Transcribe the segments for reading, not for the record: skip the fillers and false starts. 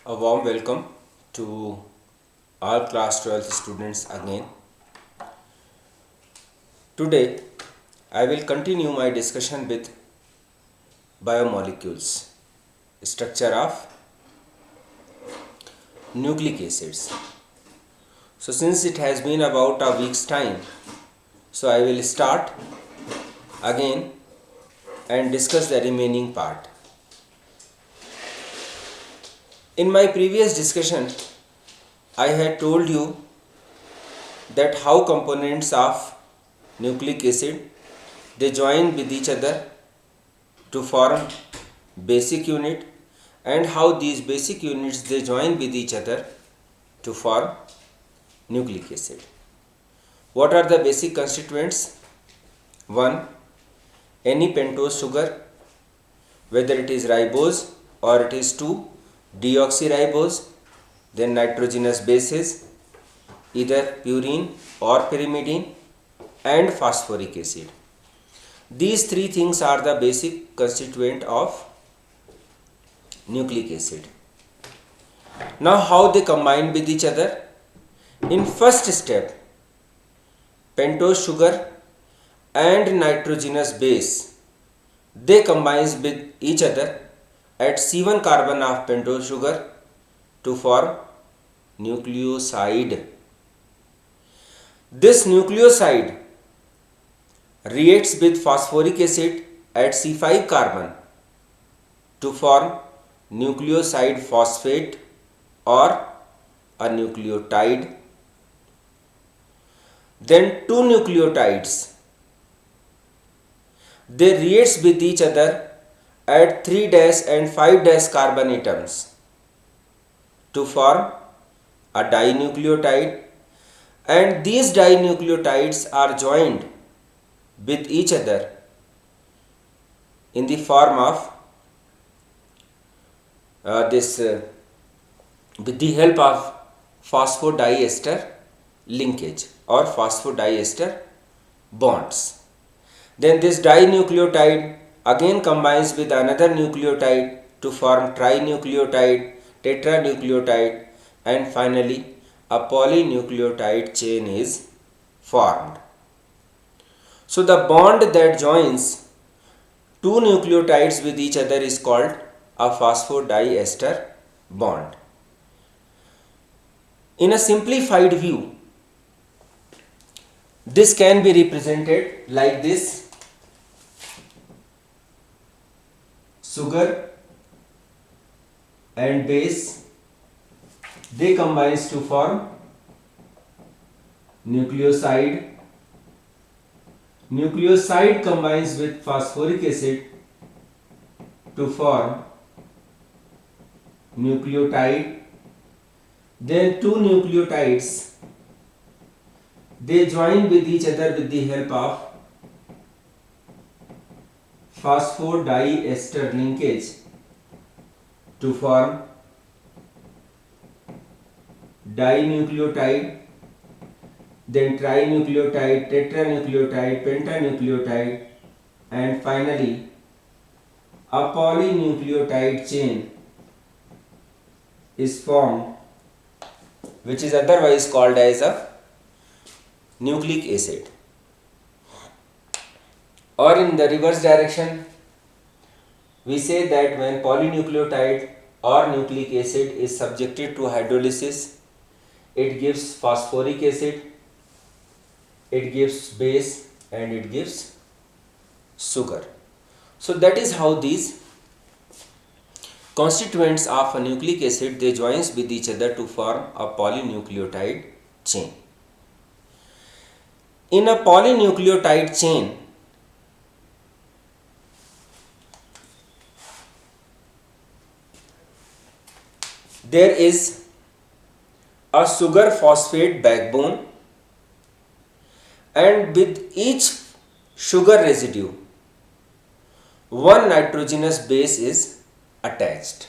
A warm welcome to all class 12th students again. Today I will continue my discussion with biomolecules, structure of nucleic acids. So since it has been about a week's time, so I will start again and discuss the remaining part. In my previous discussion, I had told you that how components of nucleic acid they join with each other to form basic unit, and how these basic units they join with each other to form nucleic acid. What are the basic constituents? 1. Any pentose sugar, whether it is ribose or it is 2 deoxyribose, then nitrogenous bases, either purine or pyrimidine, and phosphoric acid. These three things are the basic constituent of nucleic acid. Now how they combine with each other? In first step, pentose sugar and nitrogenous base they combines with each other at C1 carbon of pentose sugar to form nucleoside. This nucleoside reacts with phosphoric acid at C5 carbon to form nucleoside phosphate or a nucleotide. Then two nucleotides they reacts with each other at 3' and 5' carbon atoms to form a dinucleotide, and these dinucleotides are joined with each other in the form of with the help of phosphodiester linkage or phosphodiester bonds. Then this dinucleotide again combines with another nucleotide to form trinucleotide, tetranucleotide, and finally a polynucleotide chain is formed. So the bond that joins two nucleotides with each other is called a phosphodiester bond. In a simplified view, this can be represented like this. Sugar and base they combines to form nucleoside. Nucleoside combines with phosphoric acid to form nucleotide. Then two nucleotides they join with each other with the help of phosphodiester linkage to form dinucleotide, then trinucleotide, tetranucleotide, pentanucleotide, and finally a polynucleotide chain is formed, which is otherwise called as a nucleic acid. Or in the reverse direction, we say that when polynucleotide or nucleic acid is subjected to hydrolysis, it gives phosphoric acid, it gives base, and it gives sugar. So that is how these constituents of a nucleic acid they joins with each other to form a polynucleotide chain. In a polynucleotide chain, there is a sugar phosphate backbone, and with each sugar residue one nitrogenous base is attached.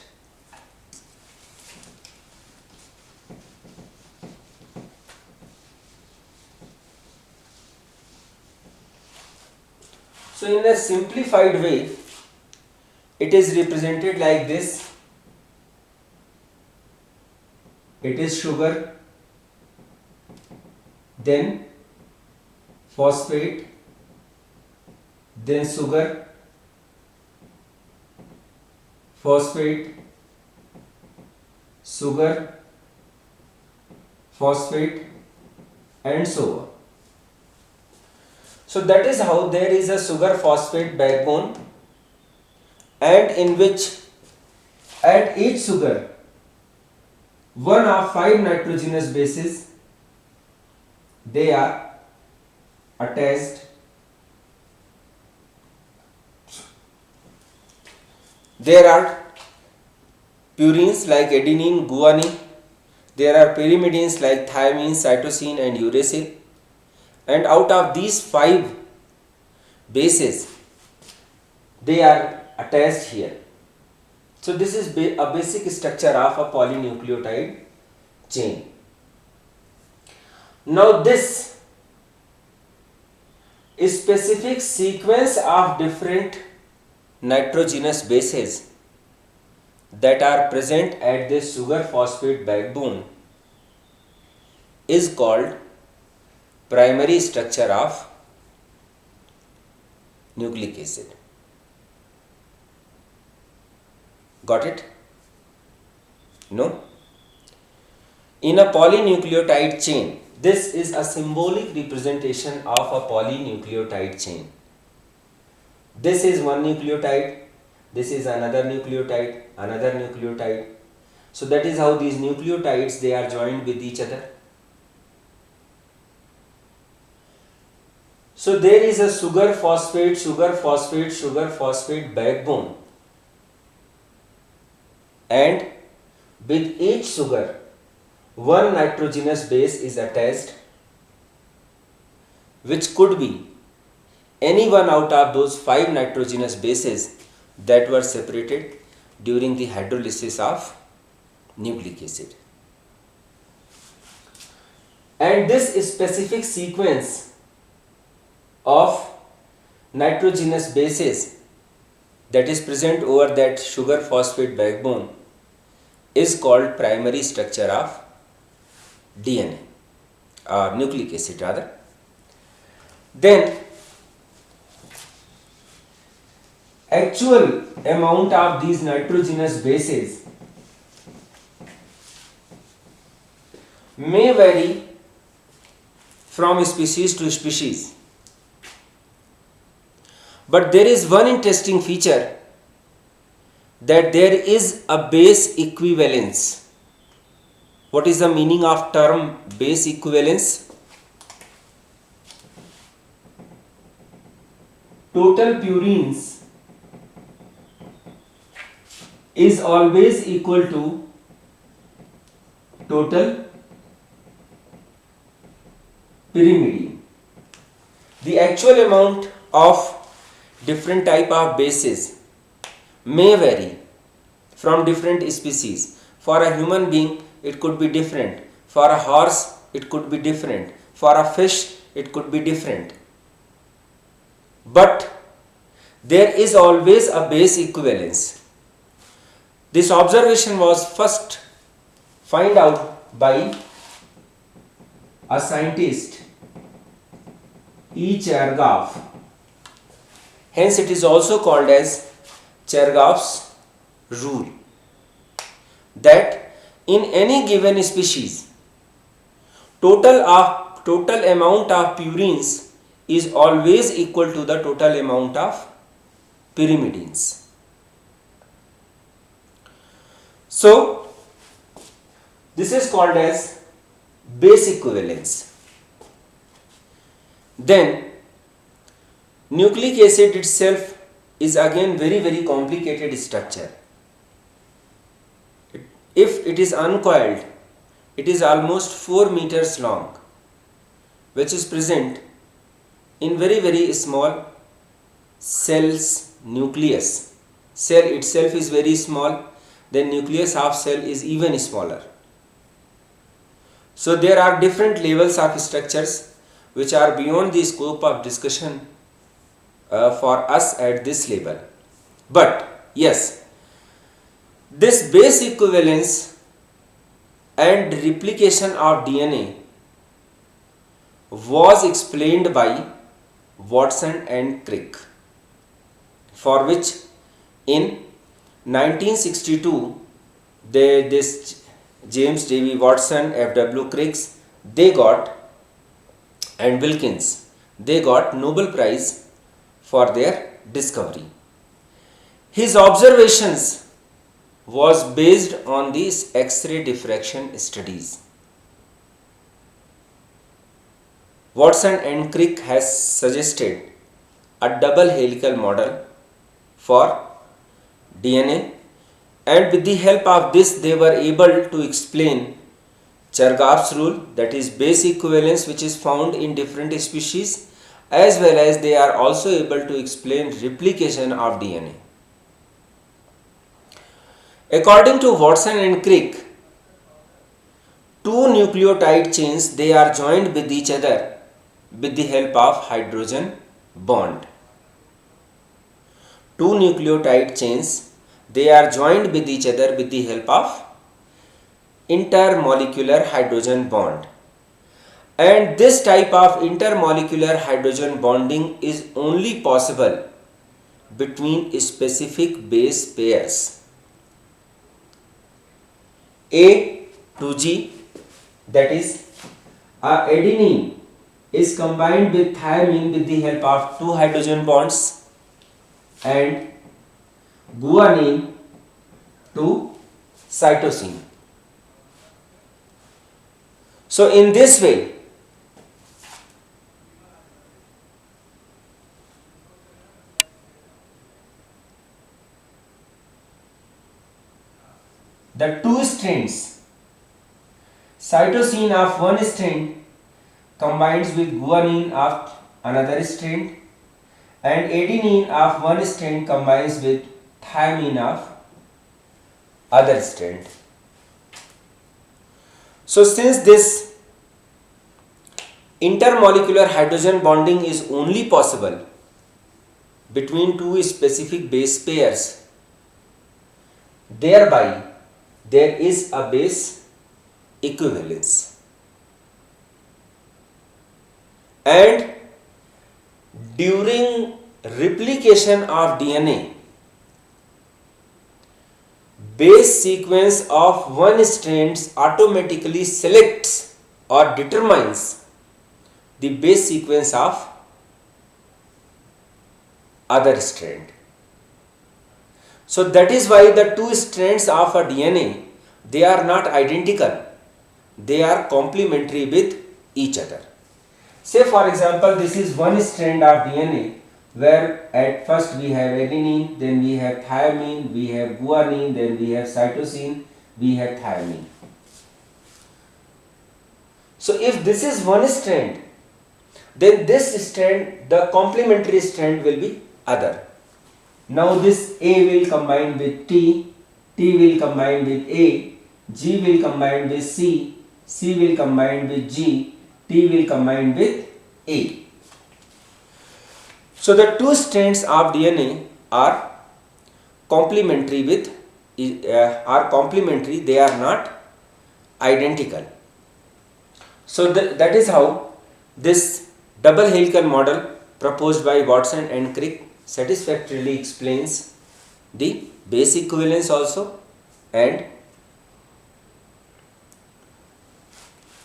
So in a simplified way, it is represented like this. it is sugar, then phosphate, then sugar, phosphate, sugar, phosphate, and so on. So that is how there is a sugar phosphate backbone, and in which at each sugar one of 5 nitrogenous bases, they are attached. There are purines like adenine, guanine. There are pyrimidines like thymine, cytosine, and uracil. And out of these 5 bases, they are attached here. So this is a basic structure of a polynucleotide chain. Now this specific sequence of different nitrogenous bases that are present at this sugar phosphate backbone is called primary structure of nucleic acid. Got it? No? In a polynucleotide chain, this is a symbolic representation of a polynucleotide chain. This is one nucleotide, this is another nucleotide, another nucleotide. So that is how these nucleotides, they are joined with each other. So there is a sugar phosphate, sugar phosphate, sugar phosphate backbone, and with each sugar one nitrogenous base is attached, which could be any one out of those 5 nitrogenous bases that were separated during the hydrolysis of nucleic acid. And this specific sequence of nitrogenous bases that is present over that sugar phosphate backbone is called primary structure of DNA, or nucleic acid rather. Then actual amount of these nitrogenous bases may vary from species to species, but there is one interesting feature, that there is a base equivalence. What is the meaning of term base equivalence? Total purines is always equal to total pyrimidine. The actual amount of different type of bases may vary from different species. For a human being, it could be different. For a horse, it could be different. For a fish, it could be different. But there is always a base equivalence. This observation was first found out by a scientist, E. Chargaff. Hence it is also called as Chargaff's rule, that in any given species, total amount of purines is always equal to the total amount of pyrimidines. So this is called as base equivalence. Then nucleic acid itself is again very complicated structure. If it is uncoiled, it is almost 4 meters long, which is present in very small cell's nucleus. Cell itself is very small, then nucleus of cell is even smaller. So there are different levels of structures which are beyond the scope of discussion for us at this level. But yes, this base equivalence and replication of DNA was explained by Watson and Crick, for which in 1962 this James D.V. Watson, F.W. Crick, they got, and Wilkins, they got Nobel Prize for their discovery. His observations was based on these X-ray diffraction studies. Watson and Crick has suggested a double helical model for DNA, and with the help of this they were able to explain Chargaff's rule, that is base equivalence, which is found in different species, as well as they are also able to explain replication of DNA. According to Watson and Crick, two nucleotide chains, they are joined with each other with the help of hydrogen bond. Two nucleotide chains, they are joined with each other with the help of intermolecular hydrogen bond. And this type of intermolecular hydrogen bonding is only possible between specific base pairs. A to G, that is adenine is combined with thymine with the help of two hydrogen bonds, and guanine to cytosine. So in this way, the two strands, cytosine of one strand combines with guanine of another strand, and adenine of one strand combines with thymine of other strand. So since this intermolecular hydrogen bonding is only possible between two specific base pairs, thereby there is a base equivalence, and during replication of DNA, base sequence of one strand automatically selects or determines the base sequence of other strand. So that is why the two strands of a DNA, they are not identical, they are complementary with each other. Say for example, this is one strand of DNA where at first we have adenine, then we have thymine, we have guanine, then we have cytosine, we have thymine. So if this is one strand, then this strand, the complementary strand will be other. Now this A will combine with T, T will combine with A, G will combine with C, C will combine with G, T will combine with A. So the two strands of DNA are complementary with they are not identical. So that is how this double helical model proposed by Watson and Crick satisfactorily explains the base equivalence also and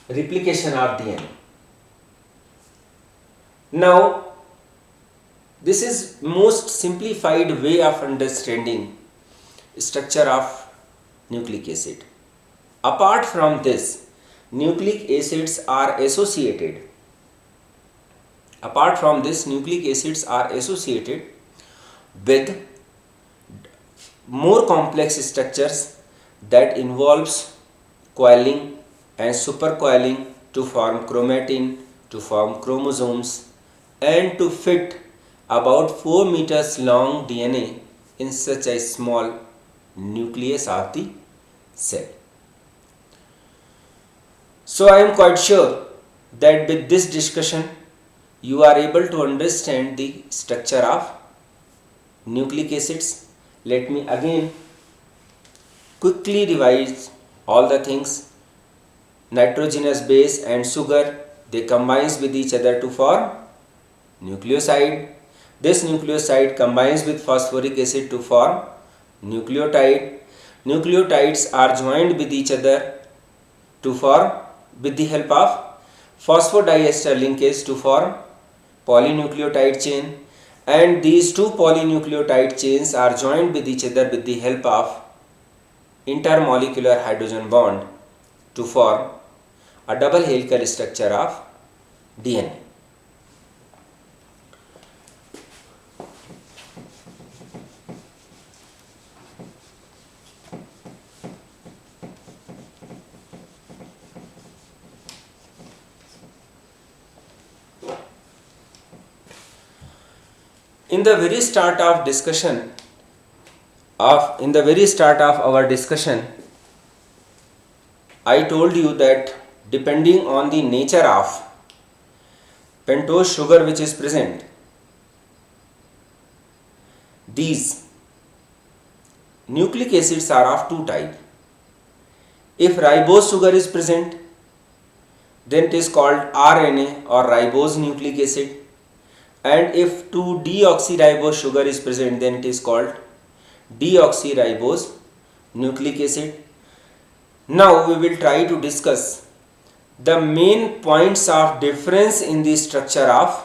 replication of DNA. Now this is most simplified way of understanding structure of nucleic acid. Apart from this, nucleic acids are associated. Apart from this, nucleic acids are associated with more complex structures that involves coiling and supercoiling to form chromatin, to form chromosomes, and to fit about 4 meters long DNA in such a small nucleus of the cell. So I am quite sure that with this discussion you are able to understand the structure of nucleic acids. Let me again quickly revise all the things nitrogenous base and sugar, they combines with each other to form nucleoside. This nucleoside combines with phosphoric acid to form nucleotide. Nucleotides are joined with each other to form, with the help of phosphodiester linkage, to form polynucleotide chain, and these two polynucleotide chains are joined with each other with the help of intermolecular hydrogen bond to form a double helical structure of DNA. In the very start of our discussion, I told you that depending on the nature of pentose sugar which is present, these nucleic acids are of two types. If ribose sugar is present, then it is called RNA or ribose nucleic acid, and if 2-deoxyribose sugar is present, then it is called deoxyribose nucleic acid. Now we will try to discuss the main points of difference in the structure of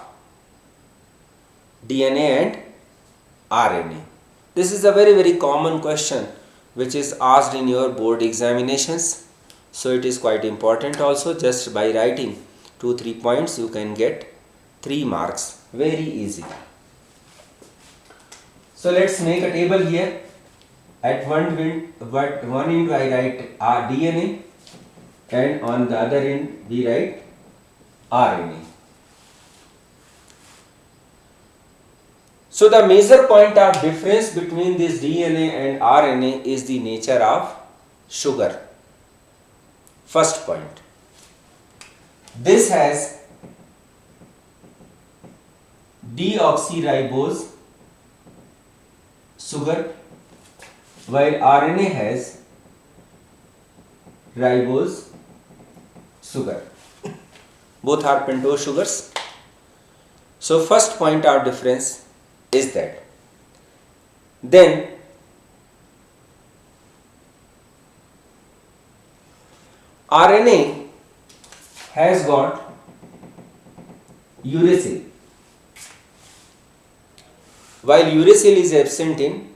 DNA and RNA. This is a very common question which is asked in your board examinations, so it is quite important also. Just by writing 2-3 points you can get 3 marks very easy. So let's make a table here. At one end I write DNA, and on the other end we write RNA. So the major point of difference between this DNA and RNA is the nature of sugar. First point, this has deoxyribose sugar, while RNA has ribose sugar. Both are pentose sugars. So first point of difference is that. Then RNA has got uracil, while uracil is absent in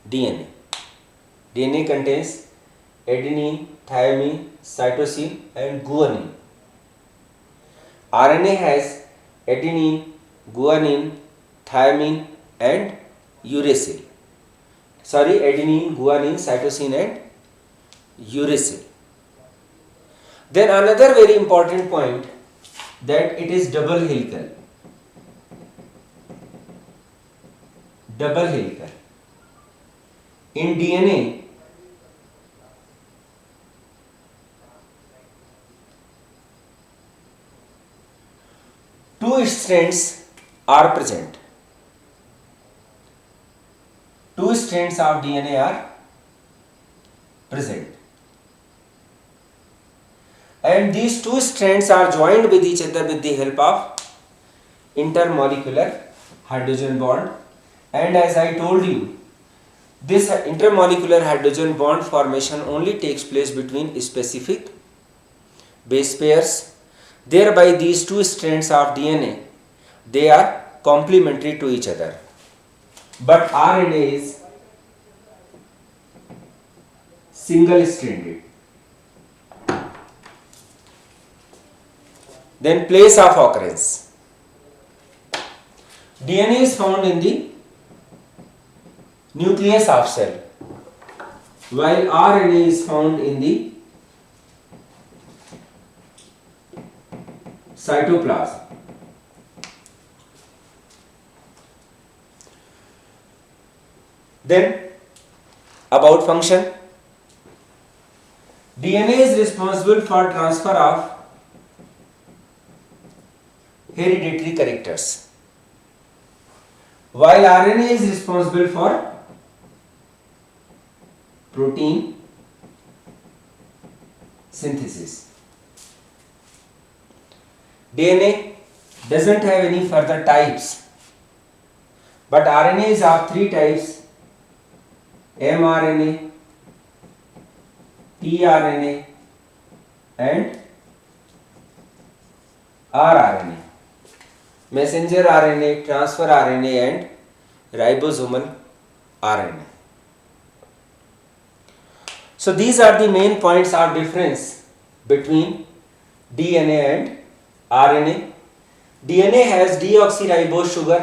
DNA. DNA contains adenine, thymine, cytosine and guanine. RNA has adenine, guanine, thymine and uracil. Adenine, guanine, cytosine and uracil. Then another very important point, that it is double helical. Double helical. In DNA, two strands are present. Two strands of DNA are present. And these two strands are joined with each other with the help of intermolecular hydrogen bond. And as I told you, this intermolecular hydrogen bond formation only takes place between specific base pairs. Thereby these two strands of DNA, they are complementary to each other. But RNA is single stranded. Then place of occurrence. DNA is found in the nucleus of cell, while RNA is found in the cytoplasm. Then about function. DNA is responsible for transfer of hereditary characters, while RNA is responsible for protein synthesis. DNA doesn't have any further types, but RNA is of three types: mRNA, tRNA and rRNA. Messenger RNA, transfer RNA and ribosomal RNA. So these are the main points of difference between DNA and RNA. DNA has deoxyribose sugar,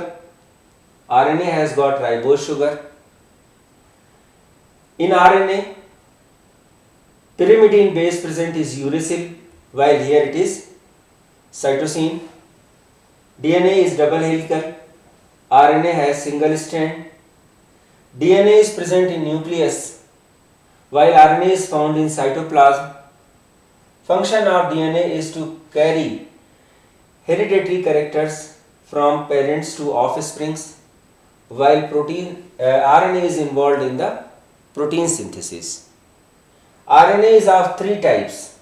RNA has got ribose sugar. In RNA, pyrimidine base present is uracil, while here it is cytosine. DNA is double helical, RNA has single strand. DNA is present in nucleus, while RNA is found in cytoplasm. Function of DNA is to carry hereditary characters from parents to offsprings, while RNA is involved in the protein synthesis. RNA is of three types: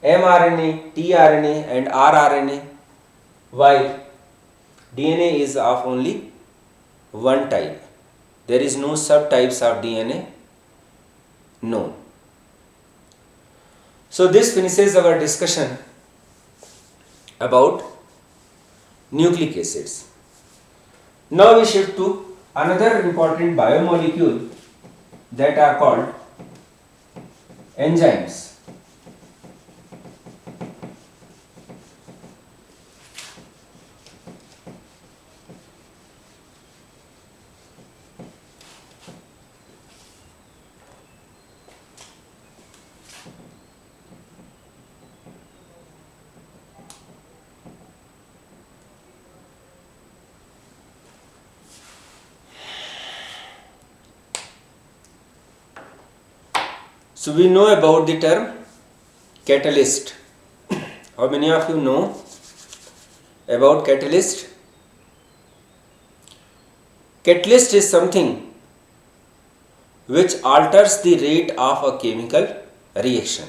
mRNA, tRNA and rRNA, while DNA is of only one type. There is no subtypes of DNA known. So this finishes our discussion about nucleic acids. Now we shift to another important biomolecule that are called enzymes. So we know about the term catalyst. How many of you know about catalyst? Catalyst is something which alters the rate of a chemical reaction,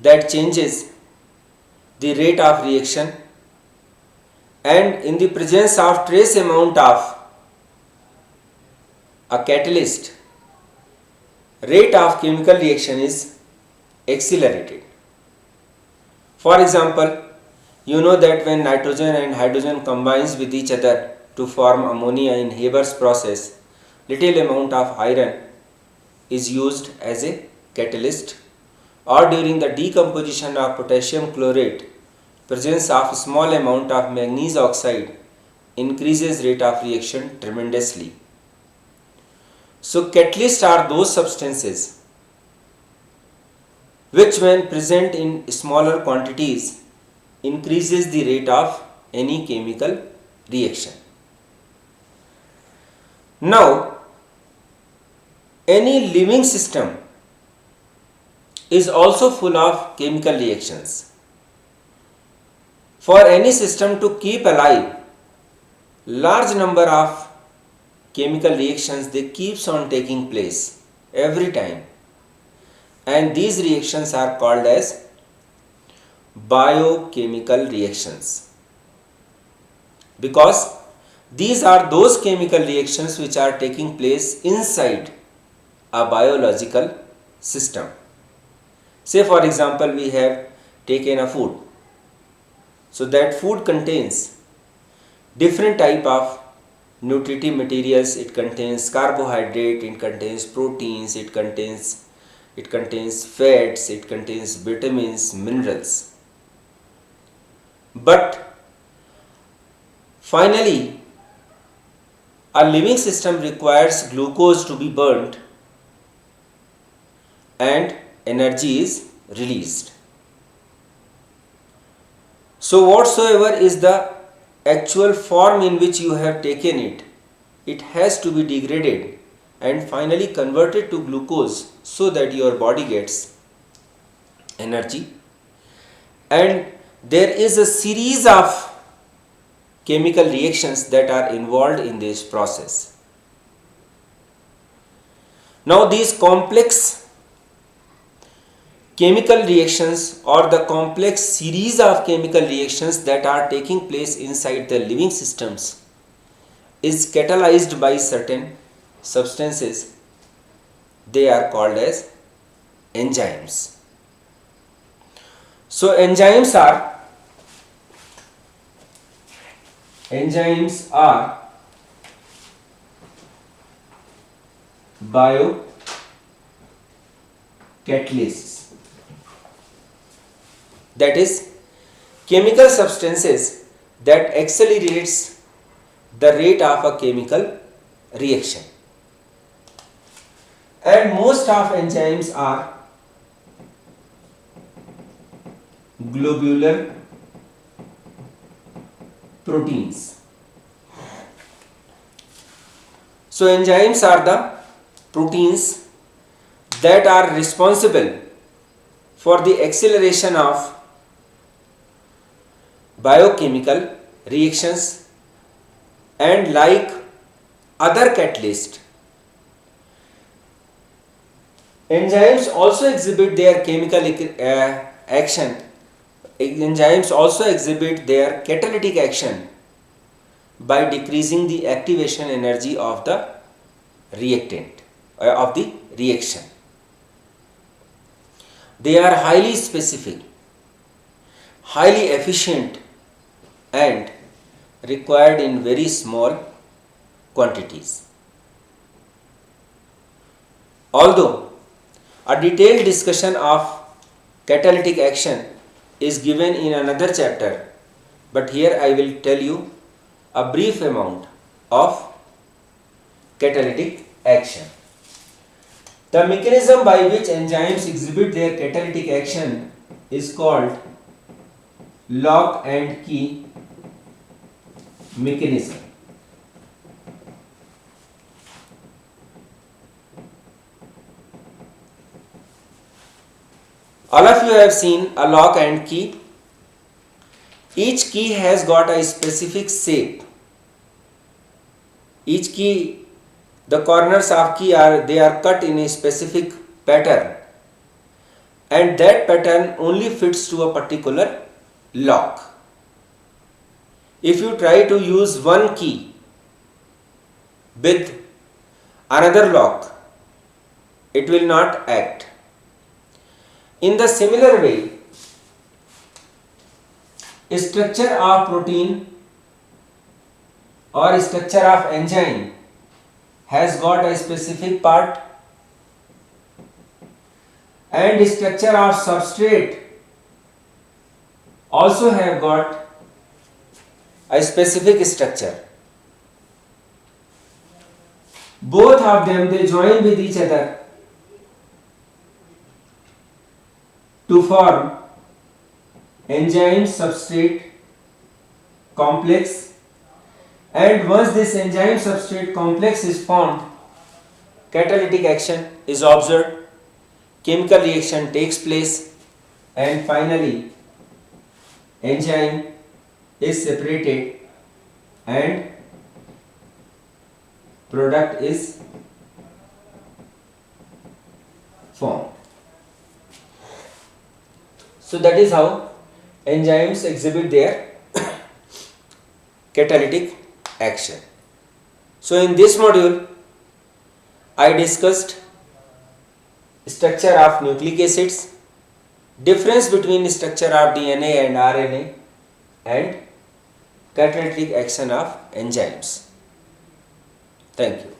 that changes the rate of reaction, and in the presence of trace amount of a catalyst, rate of chemical reaction is accelerated. For example, you know that when nitrogen and hydrogen combines with each other to form ammonia in Haber's process, little amount of iron is used as a catalyst, or during the decomposition of potassium chlorate, presence of small amount of manganese oxide increases rate of reaction tremendously. So catalysts are those substances which when present in smaller quantities increases the rate of any chemical reaction. Now, any living system is also full of chemical reactions. For any system to keep alive, large number of chemical reactions, they keeps on taking place every time, and these reactions are called as biochemical reactions, because these are those chemical reactions which are taking place inside a biological system. Say for example, we have taken a food, so that food contains different type of nutritive materials. It contains carbohydrate, it contains proteins, it contains fats, it contains vitamins, minerals. But finally, a living system requires glucose to be burnt and energy is released. So whatsoever is the actual form in which you have taken it, it has to be degraded and finally converted to glucose so that your body gets energy. And there is a series of chemical reactions that are involved in this process. Now these complex chemical reactions or the complex series of chemical reactions that are taking place inside the living systems is catalyzed by certain substances. They are called as enzymes. So enzymes are biocatalysts, that is chemical substances that accelerates the rate of a chemical reaction. And most of enzymes are globular proteins. So enzymes are the proteins that are responsible for the acceleration of biochemical reactions, and like other catalysts, enzymes also exhibit their chemical action. Enzymes also exhibit their catalytic action by decreasing the activation energy of the reactant of the reaction. They are highly specific, highly efficient, and required in very small quantities. Although a detailed discussion of catalytic action is given in another chapter, but here I will tell you a brief amount of catalytic action. The mechanism by which enzymes exhibit their catalytic action is called lock and key mechanism. All of you have seen a lock and key. Each key has got a specific shape. Each key, the corners of key are cut in a specific pattern, and that pattern only fits to a particular lock. If you try to use one key with another lock, it will not act. In the similar way, structure of protein or structure of enzyme has got a specific part, and structure of substrate also have got a specific structure. Both of them, they join with each other to form enzyme substrate complex, and once this enzyme substrate complex is formed, catalytic action is observed, chemical reaction takes place, and finally enzyme is separated and product is formed. So that is how enzymes exhibit their catalytic action. So in this module, I discussed structure of nucleic acids, difference between structure of DNA and RNA, and catalytic action of enzymes. Thank you.